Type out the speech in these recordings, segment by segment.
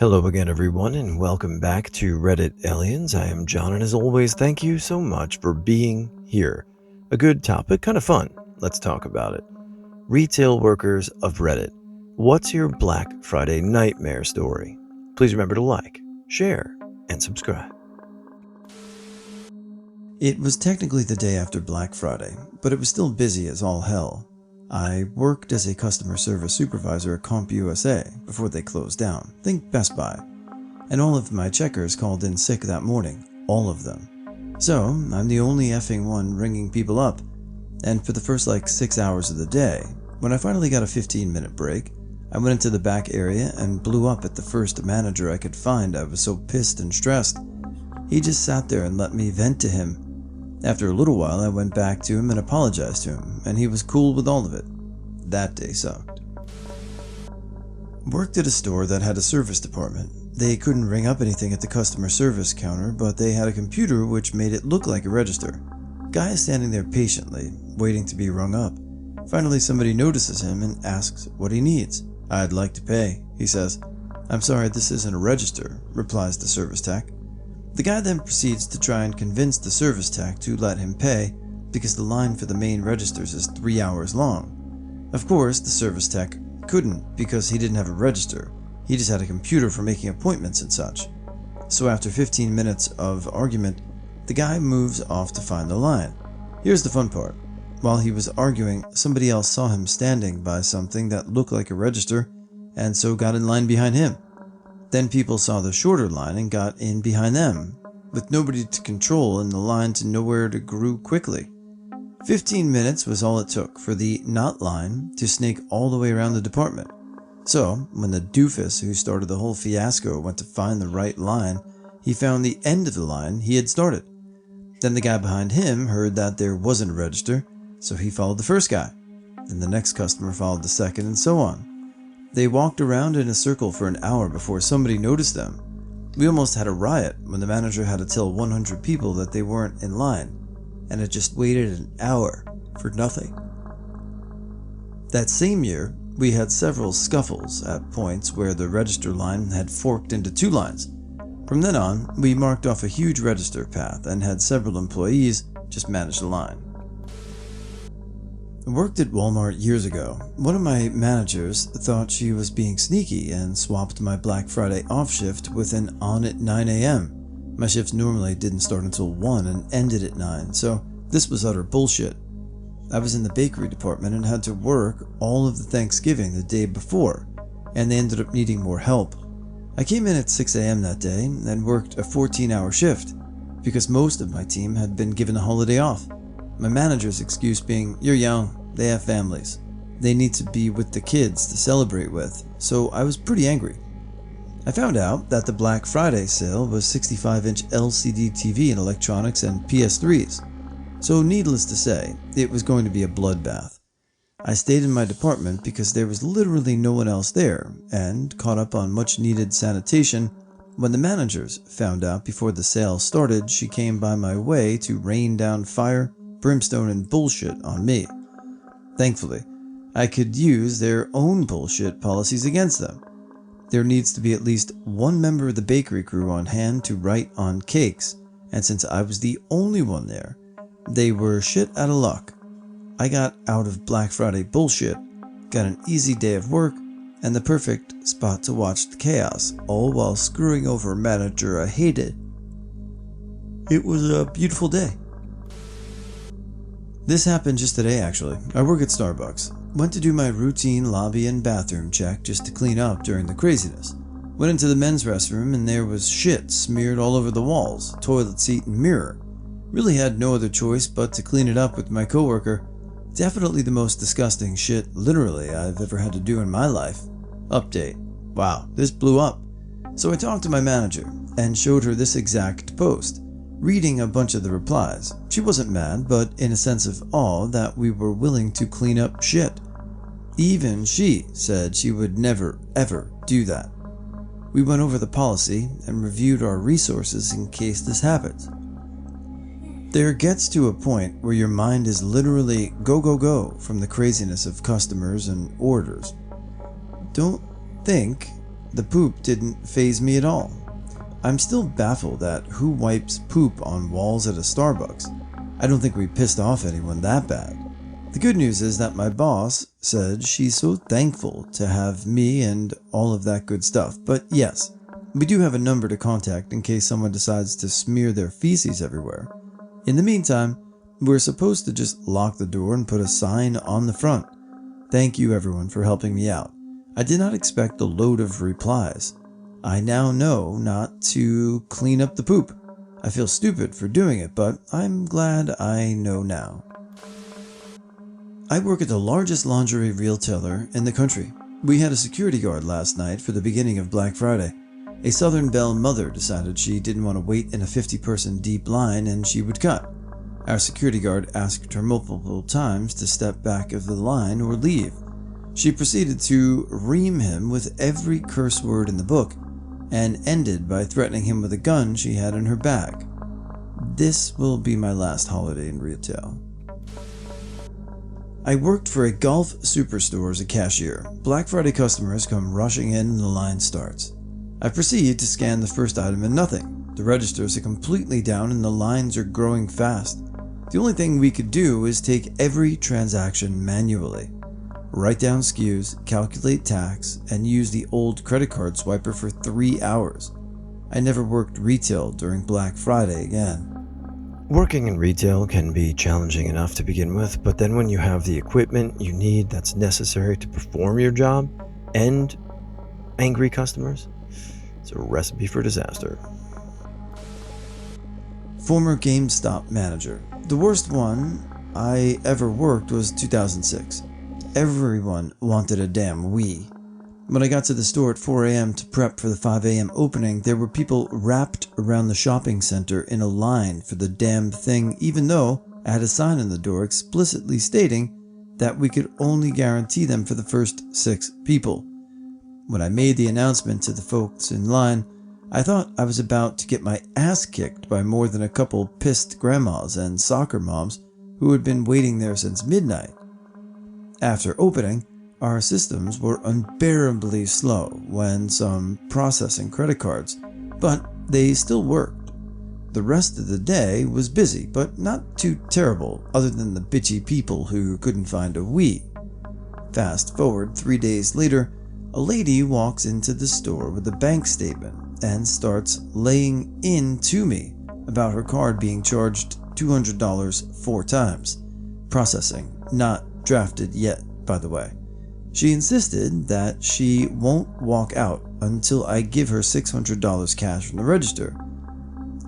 Hello again, everyone, and welcome back to Reddit Aliens. I am John, and as always, thank you so much for being here. A good topic, kind of fun. Let's talk about it. Retail workers of Reddit. What's your Black Friday nightmare story? Please remember to like, share, and subscribe. It was technically the day after Black Friday, but it was still busy as all hell. I worked as a customer service supervisor at CompUSA before they closed down, think Best Buy, and all of my checkers called in sick that morning, all of them. So, I'm the only effing one ringing people up, and for the first 6 hours of the day, when I finally got a 15-minute break, I went into the back area and blew up at the first manager I could find. I was so pissed and stressed. He just sat there and let me vent to him. After a little while, I went back to him and apologized to him, and he was cool with all of it. That day sucked. Worked at a store that had a service department. They couldn't ring up anything at the customer service counter, but they had a computer which made it look like a register. Guy is standing there patiently, waiting to be rung up. Finally, somebody notices him and asks what he needs. "I'd like to pay," he says. "I'm sorry, this isn't a register," replies the service tech. The guy then proceeds to try and convince the service tech to let him pay because the line for the main registers is 3 hours long. Of course, the service tech couldn't because he didn't have a register. He just had a computer for making appointments and such. So after 15 minutes of argument, the guy moves off to find the line. Here's the fun part. While he was arguing, somebody else saw him standing by something that looked like a register and so got in line behind him. Then people saw the shorter line and got in behind them, with nobody to control and the line to nowhere to grew quickly. 15 minutes was all it took for the not line to snake all the way around the department. So, when the doofus who started the whole fiasco went to find the right line, he found the end of the line he had started. Then the guy behind him heard that there wasn't a register, so he followed the first guy. Then the next customer followed the second, and so on. They walked around in a circle for an hour before somebody noticed them. We almost had a riot when the manager had to tell 100 people that they weren't in line, and had just waited an hour for nothing. That same year, we had several scuffles at points where the register line had forked into 2 lines. From then on, we marked off a huge register path and had several employees just manage the line. I worked at Walmart years ago. One of my managers thought she was being sneaky and swapped my Black Friday off shift with an on at 9 a.m. My shifts normally didn't start until 1 and ended at 9, so this was utter bullshit. I was in the bakery department and had to work all of the Thanksgiving the day before, and they ended up needing more help. I came in at 6 a.m. that day and worked a 14-hour shift, because most of my team had been given a holiday off. My manager's excuse being, "You're young, they have families. They need to be with the kids to celebrate with," so I was pretty angry. I found out that the Black Friday sale was 65-inch LCD TV and electronics and PS3s, so needless to say, it was going to be a bloodbath. I stayed in my department because there was literally no one else there, and caught up on much needed sanitation. When the managers found out before the sale started, she came by my way to rain down fire, brimstone, and bullshit on me. Thankfully, I could use their own bullshit policies against them. There needs to be at least one member of the bakery crew on hand to write on cakes, and since I was the only one there, they were shit out of luck. I got out of Black Friday bullshit, got an easy day of work, and the perfect spot to watch the chaos, all while screwing over a manager I hated. It was a beautiful day. This happened just today actually. I work at Starbucks. Went to do my routine lobby and bathroom check just to clean up during the craziness. Went into the men's restroom and there was shit smeared all over the walls, toilet seat, and mirror. Really had no other choice but to clean it up with my coworker. Definitely the most disgusting shit literally I've ever had to do in my life. Update. Wow, this blew up. So I talked to my manager and showed her this exact post, reading a bunch of the replies. She wasn't mad, but in a sense of awe that we were willing to clean up shit. Even she said she would never ever do that. We went over the policy and reviewed our resources in case this happens. There gets to a point where your mind is literally go go go from the craziness of customers and orders. Don't think The poop didn't faze me at all. I'm still baffled at who wipes poop on walls at a Starbucks. I don't think we pissed off anyone that bad. The good news is that my boss said she's so thankful to have me and all of that good stuff. But yes, we do have a number to contact in case someone decides to smear their feces everywhere. In the meantime, we're supposed to just lock the door and put a sign on the front. Thank you everyone for helping me out. I did not expect the load of replies. I now know not to clean up the poop. I feel stupid for doing it, but I'm glad I know now. I work at the largest lingerie retailer in the country. We had a security guard last night for the beginning of Black Friday. A Southern Belle mother decided she didn't want to wait in a 50-person deep line and she would cut. Our security guard asked her multiple times to step back of the line or leave. She proceeded to ream him with every curse word in the book and ended by threatening him with a gun she had in her bag. This will be my last holiday in retail. I worked for a golf superstore as a cashier. Black Friday customers come rushing in and the line starts. I proceed to scan the first item and nothing. The registers are completely down and the lines are growing fast. The only thing we could do is take every transaction manually. Write down SKUs, calculate tax, and use the old credit card swiper for 3 hours. I never worked retail during Black Friday again. Working in retail can be challenging enough to begin with, but then when you have the equipment you need that's necessary to perform your job and angry customers, it's a recipe for disaster. Former GameStop manager. The worst one I ever worked was 2006. Everyone wanted a damn Wii. When I got to the store at 4 a.m. to prep for the 5 a.m. opening, there were people wrapped around the shopping center in a line for the damn thing, even though I had a sign on the door explicitly stating that we could only guarantee them for the first 6 people. When I made the announcement to the folks in line, I thought I was about to get my ass kicked by more than a couple pissed grandmas and soccer moms who had been waiting there since midnight. After opening, our systems were unbearably slow when some processing credit cards, but they still worked. The rest of the day was busy, but not too terrible other than the bitchy people who couldn't find a Wii. Fast forward 3 days later, a lady walks into the store with a bank statement and starts laying into me about her card being charged $200 4 times. Processing, not drafted yet, by the way. She insisted that she won't walk out until I give her $600 cash from the register.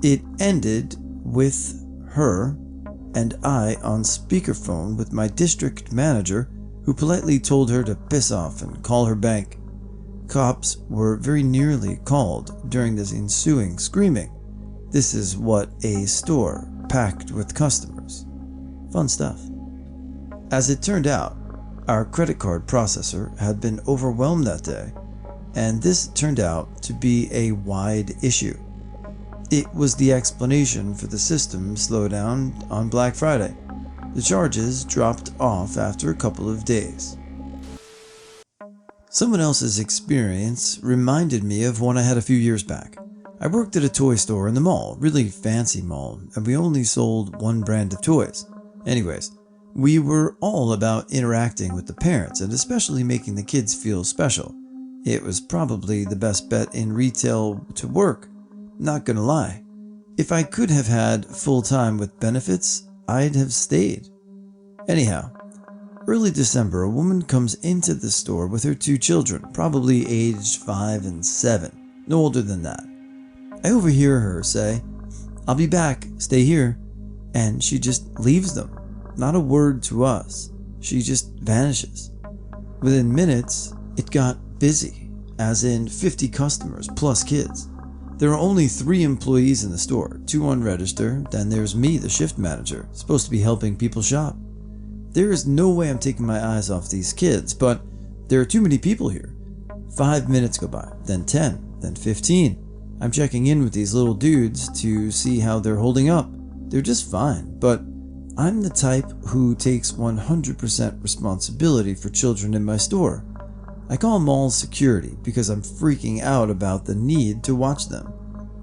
It ended with her and I on speakerphone with my district manager, who politely told her to piss off and call her bank. Cops were very nearly called during this ensuing screaming. This is what a store packed with customers. Fun stuff. As it turned out, our credit card processor had been overwhelmed that day, and this turned out to be a wide issue. It was the explanation for the system slowdown on Black Friday. The charges dropped off after a couple of days. Someone else's experience reminded me of one I had a few years back. I worked at a toy store in the mall, really fancy mall, and we only sold one brand of toys. Anyways, we were all about interacting with the parents and especially making the kids feel special. It was probably the best bet in retail to work, not gonna lie. If I could have had full time with benefits, I'd have stayed. Anyhow, early December, a woman comes into the store with her 2 children, probably aged 5 and 7, no older than that. I overhear her say, "I'll be back, stay here," and she just leaves them. Not a word to us. She just vanishes. Within minutes, it got busy, as in 50 customers plus kids. There are only 3 employees in the store, 2 on register, then there's me, the shift manager, supposed to be helping people shop. There is no way I'm taking my eyes off these kids, but there are too many people here. 5 minutes go by, then 10, then 15. I'm checking in with these little dudes to see how they're holding up. They're just fine, but I'm the type who takes 100% responsibility for children in my store. I call mall security because I'm freaking out about the need to watch them.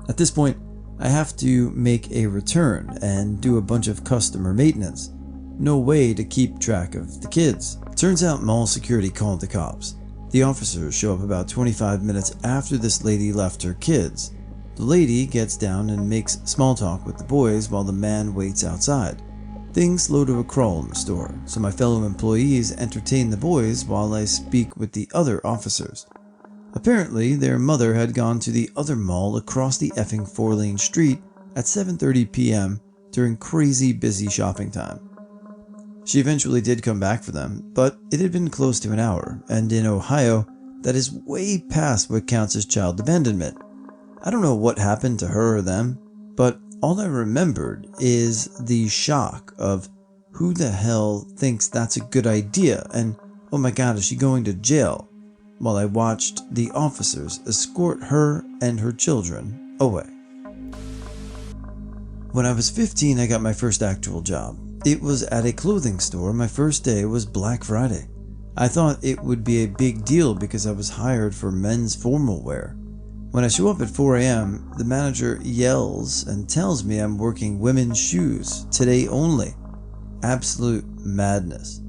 At this point, I have to make a return and do a bunch of customer maintenance. No way to keep track of the kids. Turns out mall security called the cops. The officers show up about 25 minutes after this lady left her kids. The lady gets down and makes small talk with the boys while the man waits outside. Things slow to a crawl in the store, so my fellow employees entertain the boys while I speak with the other officers. Apparently, their mother had gone to the other mall across the effing 4-lane street at 7:30 p.m. during crazy busy shopping time. She eventually did come back for them, but it had been close to an hour, and in Ohio, that is way past what counts as child abandonment. I don't know what happened to her or them, but all I remembered is the shock of who the hell thinks that's a good idea and oh my god, is she going to jail? While I watched the officers escort her and her children away. When I was 15, I got my first actual job. It was at a clothing store. My first day was Black Friday. I thought it would be a big deal because I was hired for men's formal wear. When I show up at 4 a.m., the manager yells and tells me I'm working women's shoes today only. Absolute madness.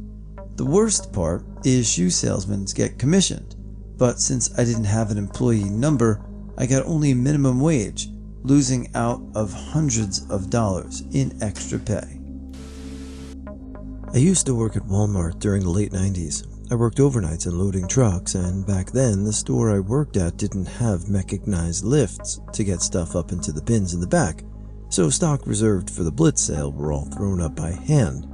The worst part is shoe salesmen get commissioned, but since I didn't have an employee number, I got only minimum wage, losing out of hundreds of dollars in extra pay. I used to work at Walmart during the late 90s. I worked overnights and loading trucks, and back then the store I worked at didn't have mechanized lifts to get stuff up into the bins in the back, so stock reserved for the blitz sale were all thrown up by hand.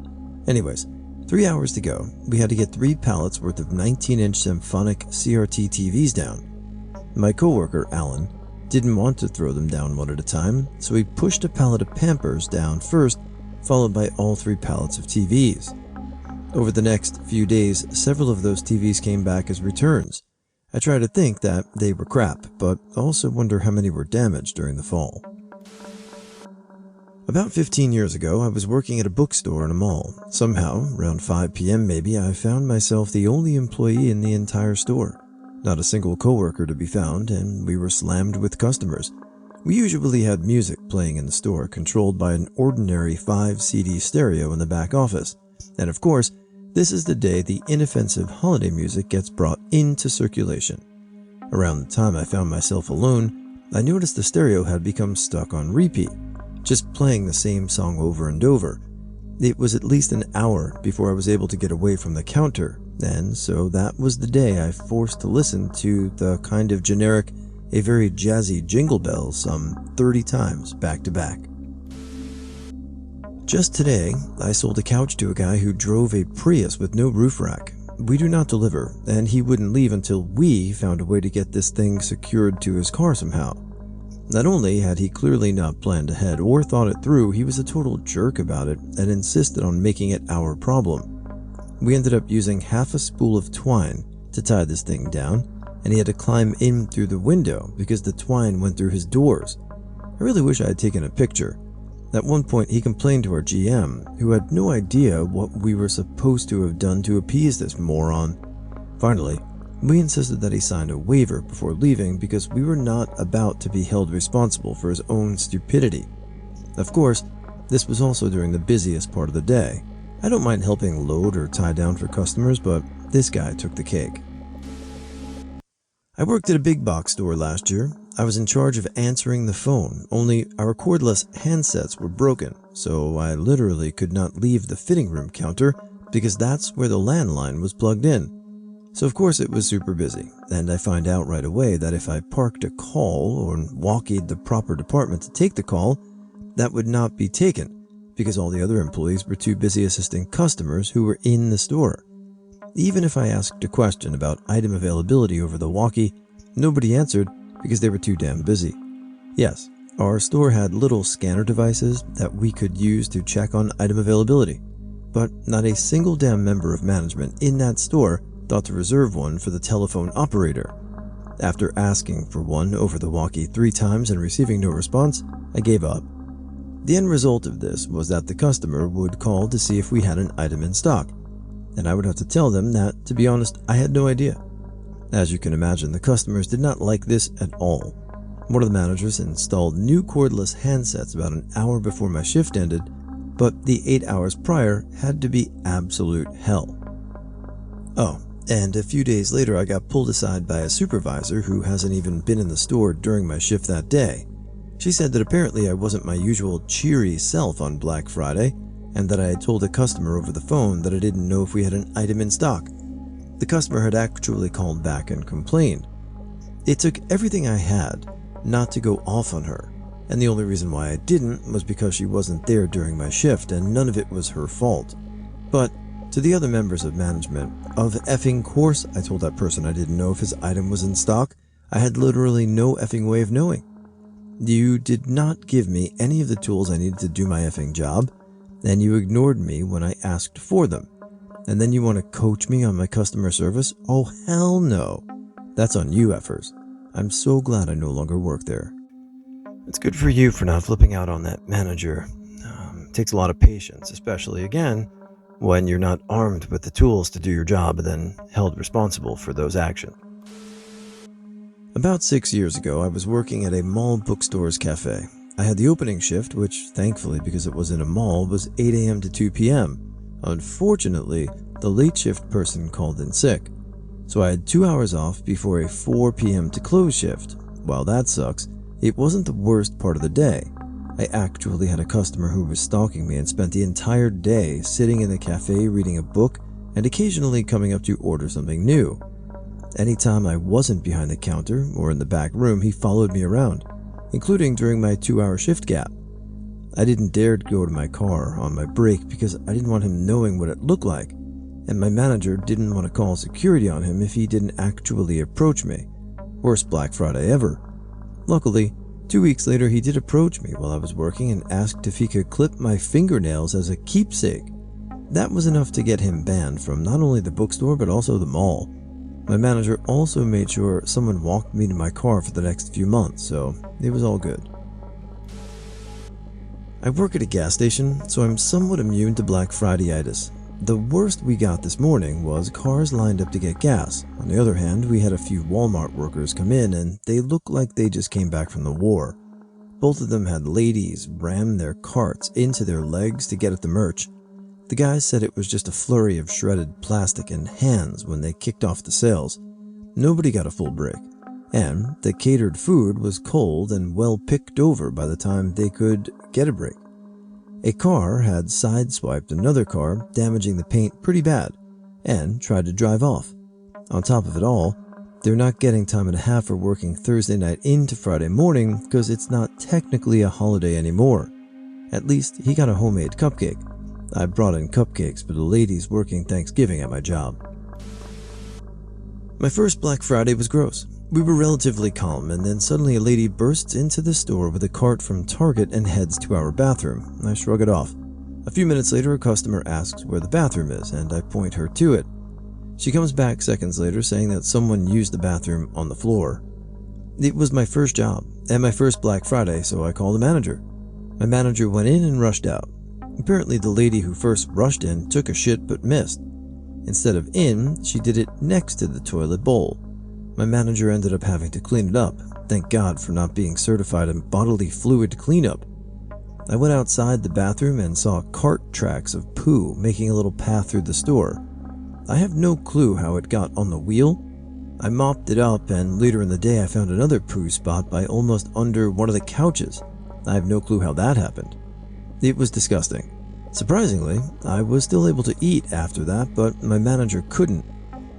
Anyways, 3 hours to go, we had to get 3 pallets worth of 19-inch Symphonic CRT TVs down. My coworker, Alan, didn't want to throw them down one at a time, so he pushed a pallet of Pampers down first, followed by all 3 pallets of TVs. Over the next few days, several of those TVs came back as returns. I try to think that they were crap, but also wonder how many were damaged during the fall. About 15 years ago, I was working at a bookstore in a mall. Somehow, around 5 p.m. maybe, I found myself the only employee in the entire store. Not a single coworker to be found, and we were slammed with customers. We usually had music playing in the store, controlled by an ordinary 5-CD stereo in the back office. And of course, this is the day the inoffensive holiday music gets brought into circulation. Around the time I found myself alone, I noticed the stereo had become stuck on repeat, just playing the same song over and over. It was at least an hour before I was able to get away from the counter, and so that was the day I forced to listen to the kind of generic, a very jazzy Jingle Bells some 30 times back to back. Just today, I sold a couch to a guy who drove a Prius with no roof rack. We do not deliver, and he wouldn't leave until we found a way to get this thing secured to his car somehow. Not only had he clearly not planned ahead or thought it through, he was a total jerk about it and insisted on making it our problem. We ended up using half a spool of twine to tie this thing down, and he had to climb in through the window because the twine went through his doors. I really wish I had taken a picture. At one point, he complained to our GM, who had no idea what we were supposed to have done to appease this moron. Finally, we insisted that he signed a waiver before leaving because we were not about to be held responsible for his own stupidity. Of course, this was also during the busiest part of the day. I don't mind helping load or tie down for customers, but this guy took the cake. I worked at a big box store last year. I was in charge of answering the phone, only our cordless handsets were broken, so I literally could not leave the fitting room counter because that's where the landline was plugged in. So of course it was super busy, and I find out right away that if I parked a call or walkied the proper department to take the call, that would not be taken because all the other employees were too busy assisting customers who were in the store. Even if I asked a question about item availability over the walkie, nobody answered because they were too damn busy. Yes, our store had little scanner devices that we could use to check on item availability, but not a single damn member of management in that store thought to reserve one for the telephone operator. After asking for one over the walkie 3 times and receiving no response, I gave up. The end result of this was that the customer would call to see if we had an item in stock, and I would have to tell them that, to be honest, I had no idea. As you can imagine, the customers did not like this at all. One of the managers installed new cordless handsets about an hour before my shift ended, but the 8 hours prior had to be absolute hell. Oh, and a few days later I got pulled aside by a supervisor who hasn't even been in the store during my shift that day. She said that apparently I wasn't my usual cheery self on Black Friday, and that I had told a customer over the phone that I didn't know if we had an item in stock. The customer had actually called back and complained. It took everything I had not to go off on her, and the only reason why I didn't was because she wasn't there during my shift, and none of it was her fault. But to the other members of management, of effing course I told that person I didn't know if his item was in stock. I had literally no effing way of knowing. You did not give me any of the tools I needed to do my effing job, and you ignored me when I asked for them. And then you want to coach me on my customer service? Oh, hell no. That's on you, effers. I'm so glad I no longer work there. It's good for you for not flipping out on that manager. It takes a lot of patience, especially, again, when you're not armed with the tools to do your job and then held responsible for those actions. About 6 years ago, I was working at a mall bookstore's cafe. I had the opening shift, which, thankfully, because it was in a mall, was 8 a.m. to 2 p.m. Unfortunately, the late shift person called in sick, so I had 2 hours off before a 4 p.m. to close shift. While that sucks, it wasn't the worst part of the day. I actually had a customer who was stalking me and spent the entire day sitting in the cafe reading a book and occasionally coming up to order something new. Anytime I wasn't behind the counter or in the back room, he followed me around, including during my 2-hour shift gap. I didn't dare to go to my car on my break because I didn't want him knowing what it looked like, and my manager didn't want to call security on him if he didn't actually approach me. Worst Black Friday ever. Luckily, 2 weeks later he did approach me while I was working and asked if he could clip my fingernails as a keepsake. That was enough to get him banned from not only the bookstore but also the mall. My manager also made sure someone walked me to my car for the next few months, so it was all good. I work at a gas station, so I'm somewhat immune to Black Friday-itis. The worst we got this morning was cars lined up to get gas. On the other hand, we had a few Walmart workers come in and they looked like they just came back from the war. Both of them had ladies ram their carts into their legs to get at the merch. The guys said it was just a flurry of shredded plastic and hands when they kicked off the sales. Nobody got a full break, and the catered food was cold and well picked over by the time they could get a break. A car had sideswiped another car, damaging the paint pretty bad, and tried to drive off. On top of it all, they're not getting time and a half for working Thursday night into Friday morning because it's not technically a holiday anymore. At least he got a homemade cupcake. I brought in cupcakes for the ladies working Thanksgiving at my job. My first Black Friday was gross. We were relatively calm, and then suddenly a lady bursts into the store with a cart from Target and heads to our bathroom. I shrug it off. A few minutes later, a customer asks where the bathroom is, and I point her to it. She comes back seconds later saying that someone used the bathroom on the floor. It was my first job, and my first Black Friday, so I called the manager. My manager went in and rushed out. Apparently, the lady who first rushed in took a shit but missed. Instead of in, she did it next to the toilet bowl. My manager ended up having to clean it up. Thank God for not being certified in bodily fluid cleanup. I went outside the bathroom and saw cart tracks of poo making a little path through the store. I have no clue how it got on the wheel. I mopped it up, and later in the day I found another poo spot by almost under one of the couches. I have no clue how that happened. It was disgusting. Surprisingly, I was still able to eat after that, but my manager couldn't.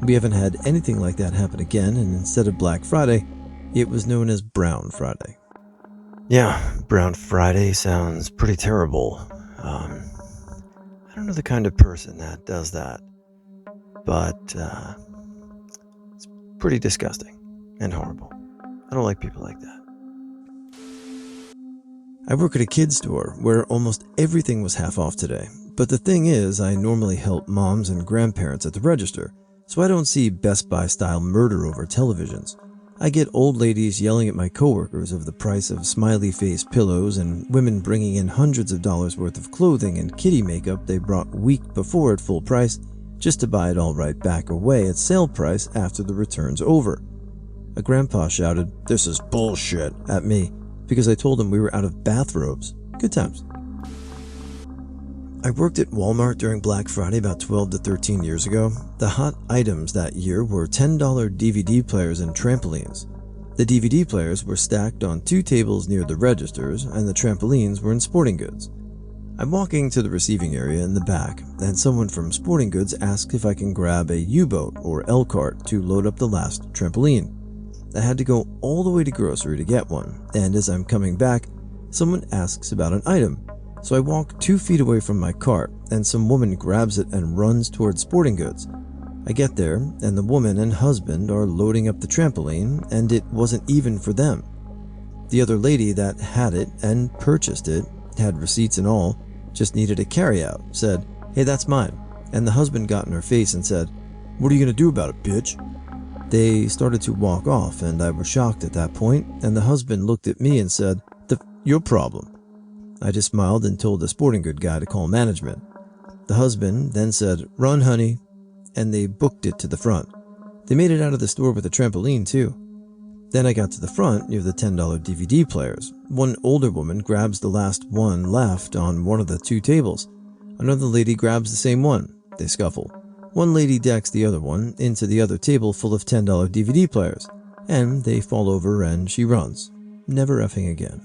We haven't had anything like that happen again, and instead of Black Friday, it was known as Brown Friday. Yeah, Brown Friday sounds pretty terrible. I don't know the kind of person that does that, but it's pretty disgusting and horrible. I don't like people like that. I work at a kid's store where almost everything was half off today, but the thing is, I normally help moms and grandparents at the register, so I don't see Best Buy style murder over televisions. I get old ladies yelling at my coworkers over the price of smiley face pillows and women bringing in hundreds of dollars worth of clothing and kitty makeup they brought week before at full price, just to buy it all right back away at sale price after the return's over. A grandpa shouted, "This is bullshit," at me because I told him we were out of bathrobes. Good times. I worked at Walmart during Black Friday about 12 to 13 years ago. The hot items that year were $10 DVD players and trampolines. The DVD players were stacked on 2 tables near the registers, and the trampolines were in sporting goods. I'm walking to the receiving area in the back, and someone from sporting goods asked if I can grab a U-boat or L-cart to load up the last trampoline. I had to go all the way to grocery to get one, and as I'm coming back, someone asks about an item. So I walk 2 feet away from my cart, and some woman grabs it and runs towards sporting goods. I get there, and the woman and husband are loading up the trampoline, and it wasn't even for them. The other lady that had it and purchased it, had receipts and all, just needed a carryout, said, "Hey, that's mine." And the husband got in her face and said, "What are you gonna do about it, bitch?" They started to walk off, and I was shocked at that point, and the husband looked at me and said, "Your problem." I just smiled and told the sporting good guy to call management. The husband then said, "Run, honey," and they booked it to the front. They made it out of the store with a trampoline too. Then I got to the front near the $10 DVD players. One older woman grabs the last one left on one of the 2 tables. Another lady grabs the same one. They scuffle. One lady decks the other one into the other table full of $10 DVD players, and they fall over and she runs. Never effing again.